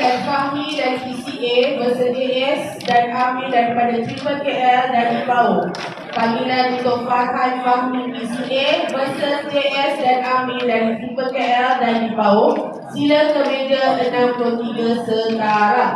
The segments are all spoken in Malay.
dan Fahmi dari PCA versus JS dan Amir daripada Triple KL dari PAU. Panggilan untuk Farhan Fahmi PCA versus JS dan Amir dari Triple KL dari PAU. Sila ke meja 63 sekarang.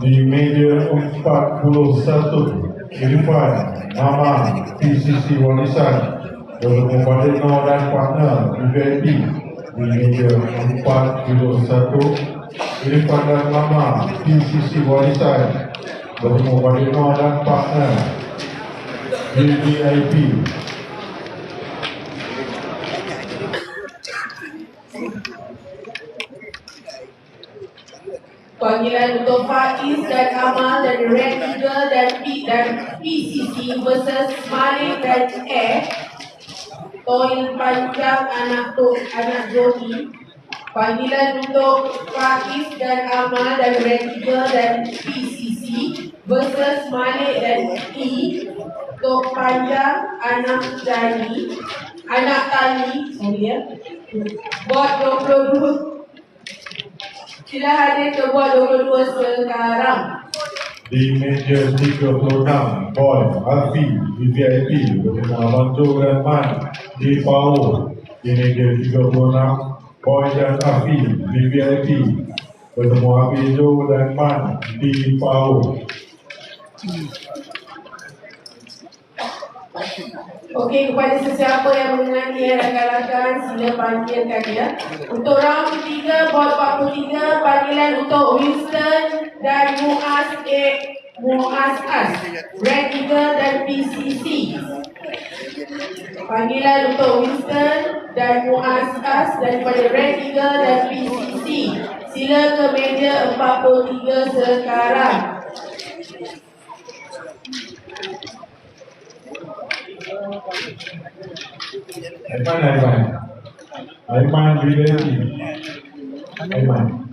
Di meja 41, Irfan Mama PCC Warisan bertemu Badeno dan partner VIP. Di meja 41, Irfan dan Mama PCC Warisan bertemu Badeno dan partner VIP. Panggilan untuk Faiz dan Amal dari Red Eagle dan PCC versus Malik dan Toil Panjang anak Jodi. Panggilan untuk Faiz dan Amal dari Red Eagle dan PCC versus Malik dan Tok Panjang anak Tani. Bot 22. Sila hadir ke buat 22 sekarang. Di meja 36, Boy Alfi di VIP bertemu Abang Jo dan Man di PAU. Di meja 36, Boy dan Alfi di VIP bertemu Abang Jo dan Man di PAU. Okey, kepada sesiapa yang mengenali rakan-rakan, sila panggilkan dia. Untuk round ketiga, bot 43, panggilan untuk Winston dan Muaz As, Red Eagle dan PCC. Panggilan untuk Winston dan Muaz As daripada Red Eagle dan PCC. Sila ke meja 43 sekarang. Aiman Bidari. Aiman.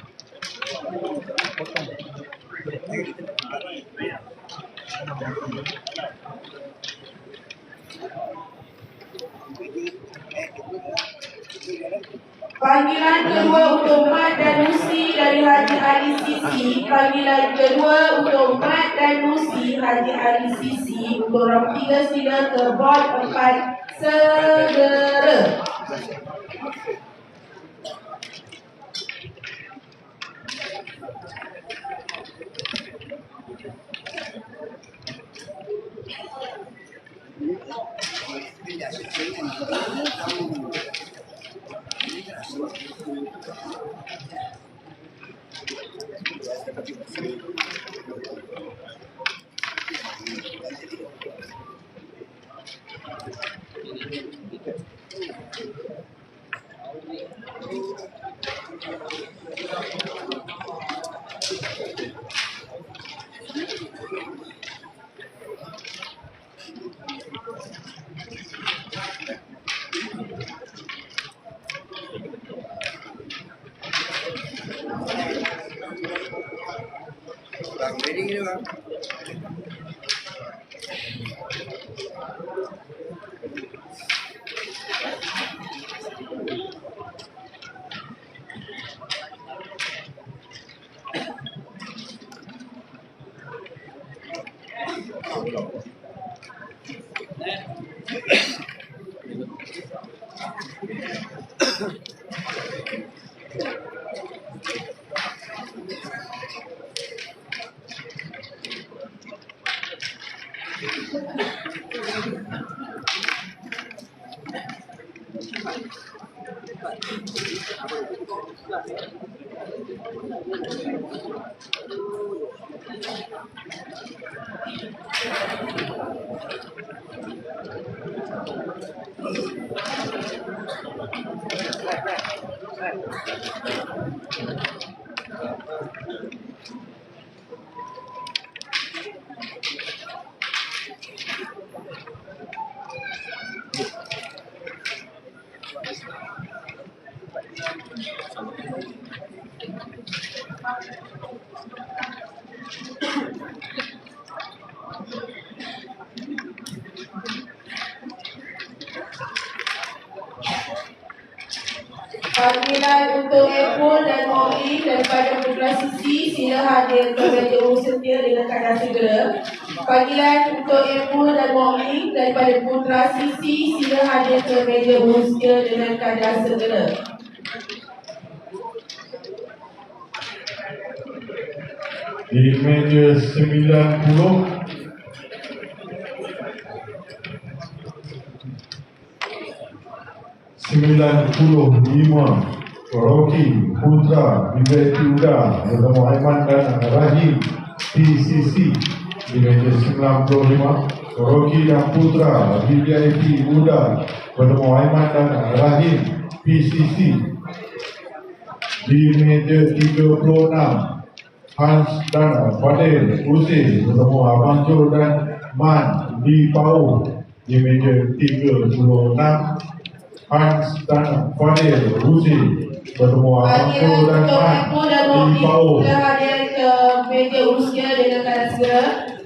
Panggilan kedua untuk Mat dan Lucy dari Haji Ali Sisi. Panggilan kedua untuk Mat dan Lucy Haji Ali Sisi. Untuk round 3 sila ke bot 4 segera. Panggilan untuk Apple dan Molly daripada Putra Sisi, sila hadir ke meja urus setia dengan keadaan segera. Panggilan untuk Apple dan Molly daripada Putra Sisi, sila hadir ke meja urus setia dengan keadaan segera. Di meja 90 95 Rocky Putra VIP Uda bersama Aiman dan Rahim PCC. Di meja 95 Rocky dan Putra VIP Uda bersama Aiman dan Rahim PCC. Di meja 36 Hans dan Fadil Uzi bersama Abang Jo dan Man di PAU. Di meja 36 Hans dan Fadil Uzi bertemu Abang Jo dan Man di PAU. Kita hadir ke meja urusnya dengan keadaan segera.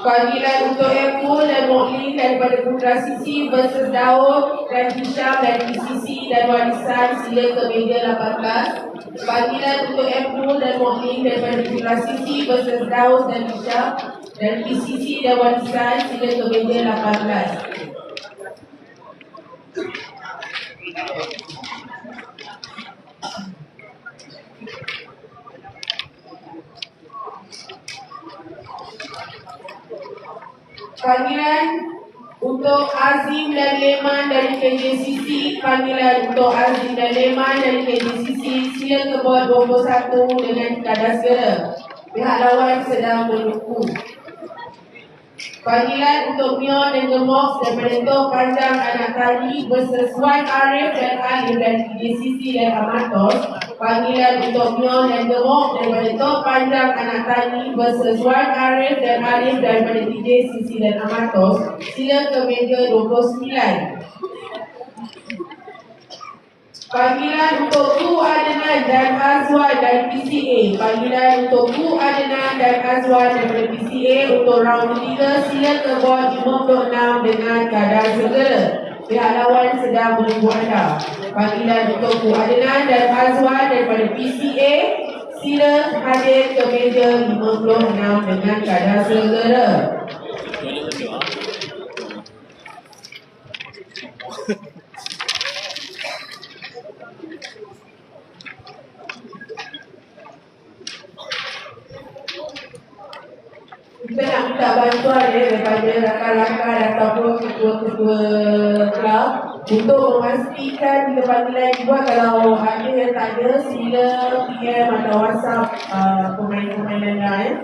Panggilan untuk Apple dan Molly daripada Putra Sisi versus Daud dan Hisham dari PCC dan Warisan, sila ke meja 18. Panggilan untuk Apple dan Molly daripada Putra Sisi versus Daud dan Hisham dari PCC dan Warisan, sila ke meja 18. Panggilan untuk Azim dan Leman dari KJCC. Panggilan untuk Azim dan Leman dari KJCC, sila ke bot 21 dengan keadaan segera. Pihak lawan sedang menunggu. Panggilan untuk Mion dan Gemok daripada Tok Panjang Anak Tali versus Wan Arif dan Alif dari KJCC dan Amatos. Panggilan untuk Mion dan Gemok daripada Tok Panjang Anak Tani versus Wan Arif dan Alif daripada DJ Sisi dan Amatos, sila ke meja 29. Panggilan untuk Ku Adnan dan Azwan dari PCA. Panggilan untuk Ku Adnan dan Azwan daripada PCA untuk round ketiga, sila ke bot 56 dengan keadaan segera. Pihak lawan sedang menunggu anda. Panggilan untuk Ku Adnan dan Azwan daripada PCA, sila hadir ke meja 56 dengan keadaan segera. Kita nak minta bantuan daripada rakan-rakan ataupun ketua-ketua kelab Untuk memastikan bila panggilan dibuat, kalau ada yang tak ada, sila PM atau WhatsApp pemain-pemain yang lain.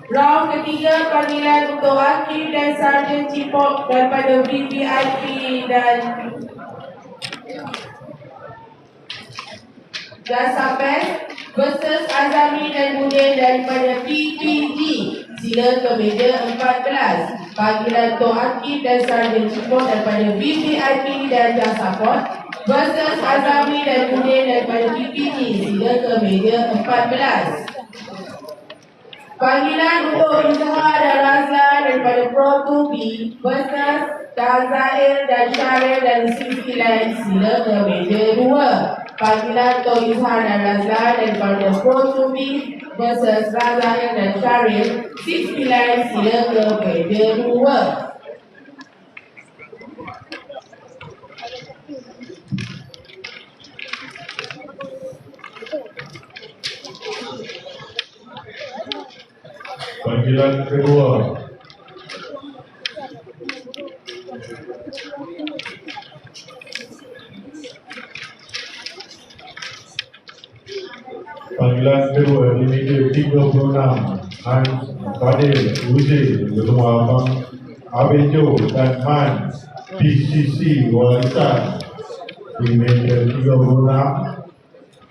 Round ketiga, panggilan untuk Hakim dan Sarjan Cipok daripada VVIP dan Jasa Pes versus Azami dan Budin daripada PPG. Sila ke meja 14. Panggilan untuk Hakim dan Sarjan Cipok daripada VVIP dan Jasa Pes versus Azami dan Budin daripada PPG. Sila ke meja 14. Panggilan untuk Izhar dan Razlan daripada Pro 2B versus Tazail dan Syaril dari Sisi Lain. Sila ke meja 2. Panggilan untuk Izhar dan Razlan daripada Pro 2B versus Tazail dan Syaril Sisi Lain. Sila ke meja 2. Panggilan kedua. Panggilan kedua di meja 36, Hans Fadil Uzi bersama Abang Abejo dan Man PCC Walisan. Di meja 36,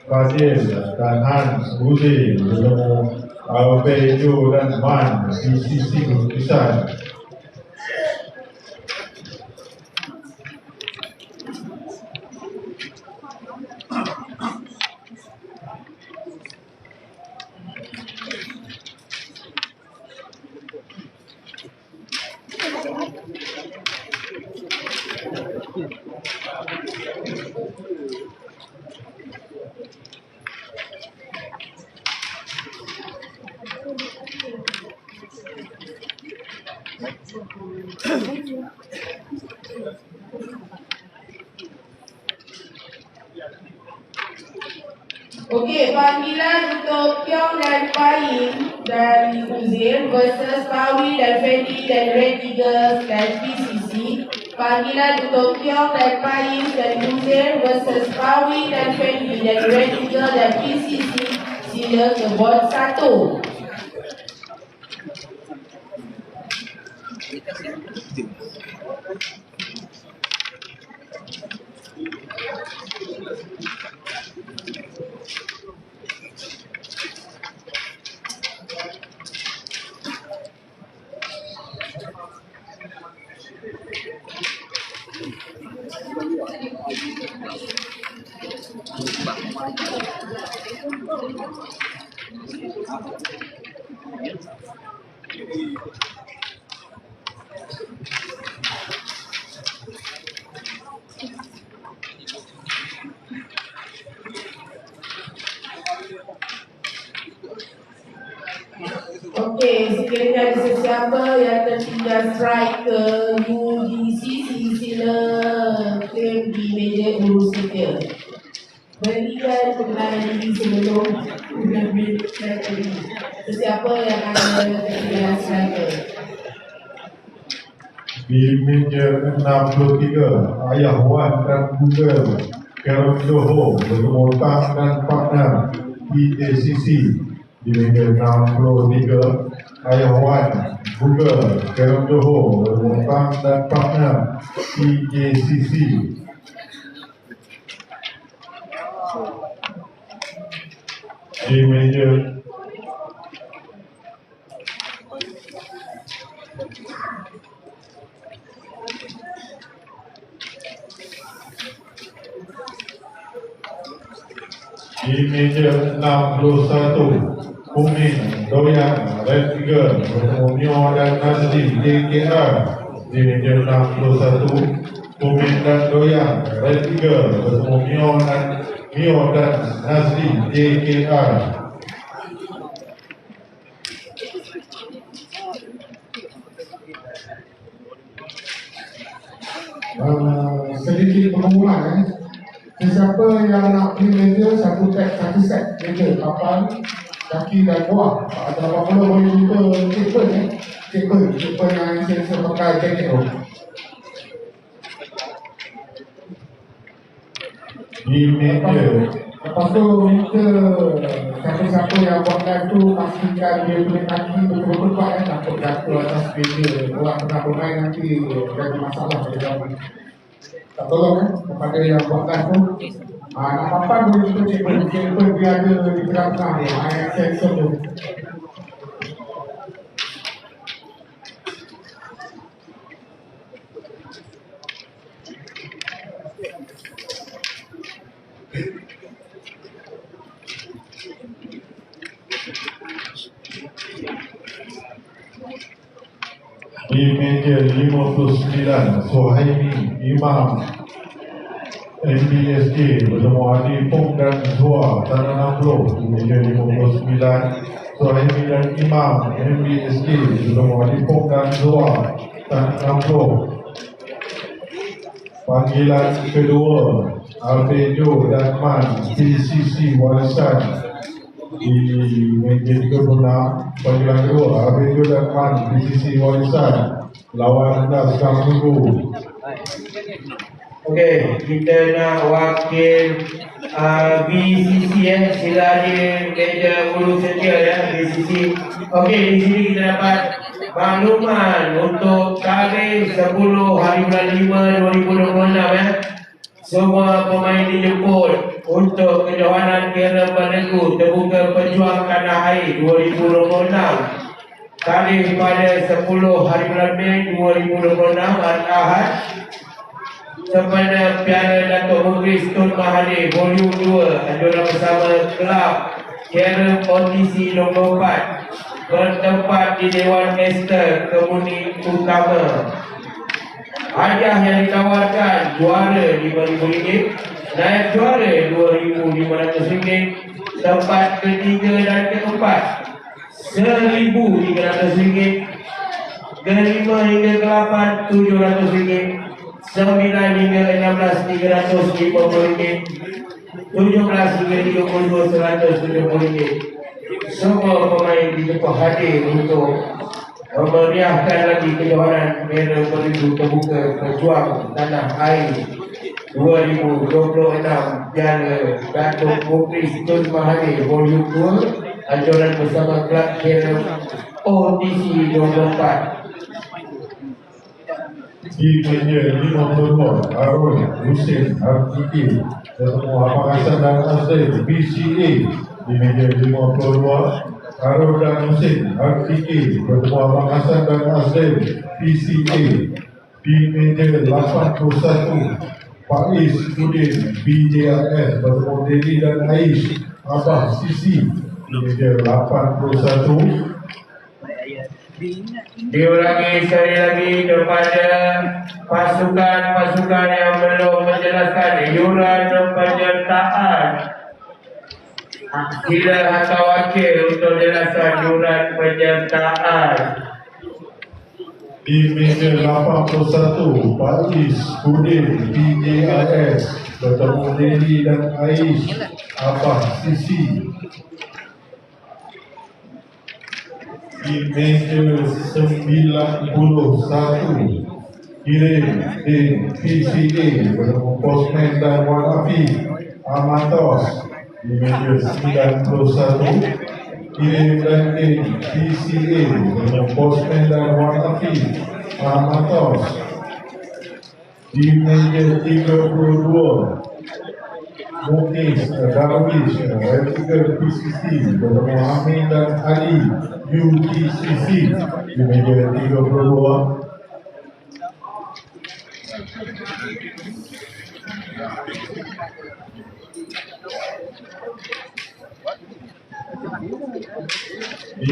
Fadil dan Hans Uzi bersama Abejo dan Man PCC Walisan. Okey, panggilan untuk Pyong dan Paim dari Uzair versus Pawi dan Fendi dan Red Eagles dan PCC. Panggilan untuk Pyong dan Paim dari Uzair versus Pawi dan Fendi dan Red Eagles dan PCC. Sila ke bot 1. Okey, sekiranya ada sesiapa yang tertinggal strike ke UGCC, sila claim di meja urus kita. Berikan perkenalan diri sebelum mengambil strategi. Sesiapa yang ada tertinggal strike. Di meja 63, Ayah Wan dan Google Karen Johor bertemu Tang dan partner PACC. Di meja 63, Ayah Wan, Google Karen Johor bertemu Tang dan partner PACC. Di meja Di meja 61, Kumin Doyan Red Eagle bertemu Mio dan Nazli JKR. Di meja 61, Kumin dan Doyan Red Eagle bertemu Mio dan Nazli JKR. sedikit pengumuman. Sesiapa yang nak beli meja, satu set meja papan, kaki dan buah. Ada apa-apa boleh jumpa Cekpen yang saya pakai jaket tu. Di meja. Lepas tu minta siapa-siapa yang buat live tu pastikan dia punya kaki betul-betul kuat, takut jatuh atas meja. Orang pernah bermain nanti jadi masalah pada dalam. Tak tolong kepada yang buat live tu. Nak papan boleh kita Cekpen dia ada di tengah-tengah ni, ayat sensor tu. Di meja 59, Suhaimi Imam MBSK bertemu Adi Pong dan Zua Tanah 60. Di meja 59, Suhaimi dan Imam MBSK bertemu Adi Pong dan Zua Tanah 60. Panggilan kedua, Albejo dan Man PCC Warisan. Di meja 36, panggilan kedua, Albejo dan Man PCC Warisan. Lawan anda sedang tunggu. Okey, kita nak wakil BCC sila di meja ulu setia ya BCC. Okey, di sini kita dapat makluman untuk tarikh 10 hari bulan 5 2026 ya. Semua pemain dijemput untuk kejohanan Piala Berlaku Terbuka Pejuang Tanah Air 2026. Tarikh pada 10 hari bulan Mei 2026 hari Ahad. Kepada Piala Datuk Mukhlis Tun Mahathir Volume 2 anjuran bersama Kelab Karen Kondisi nombor 4 bertempat di Dewan Esther Kemuni Utama. Hadiah yang ditawarkan juara RM5,000, naik juara RM2,500, tempat ketiga dan keempat RM1,300, kelima hingga ke-8 RM700, 9 hingga 16 RM350, 17 hingga 32 RM170. Semua pemain dijemput hadir untuk memeriahkan lagi kejohanan Piala Berlaku Terbuka Pejuang Tanah Air 2026 Piala Datuk Mukhlis Tun Mahathir Volume 2 anjuran bersama Kelab Karen OTC nombor 4. Di meja 52, Harun Hussein RTK bertemu Abang Hassan dan Azrael BCA. Di meja 52, Harun dan Hussein RTK bertemu Abang Hassan dan Azrael BCA. Di meja 81, Faiz Udin BJRS bertemu Dedi dan Aish Abah Sisi. Di meja 81, diulangi sekali lagi kepada pasukan-pasukan yang belum menjelaskan iuran penyertaan. Sila hantar wakil untuk jelaskan iuran penyertaan. di meja 81, Faiz Udin BJRS bertemu Dedi dan Aish Abah Sisi. Di meja 91, Kirim Din PCA bertemu Postman dan Wan Afi Amatos. Di meja 91, Kirim dan Din PCA bertemu Postman dan Wan Afi Amatos. Di meja 32, Mukhlis Darwish Vertical PCC bertemu Amin dan Ali UTCC. Di meja 32, di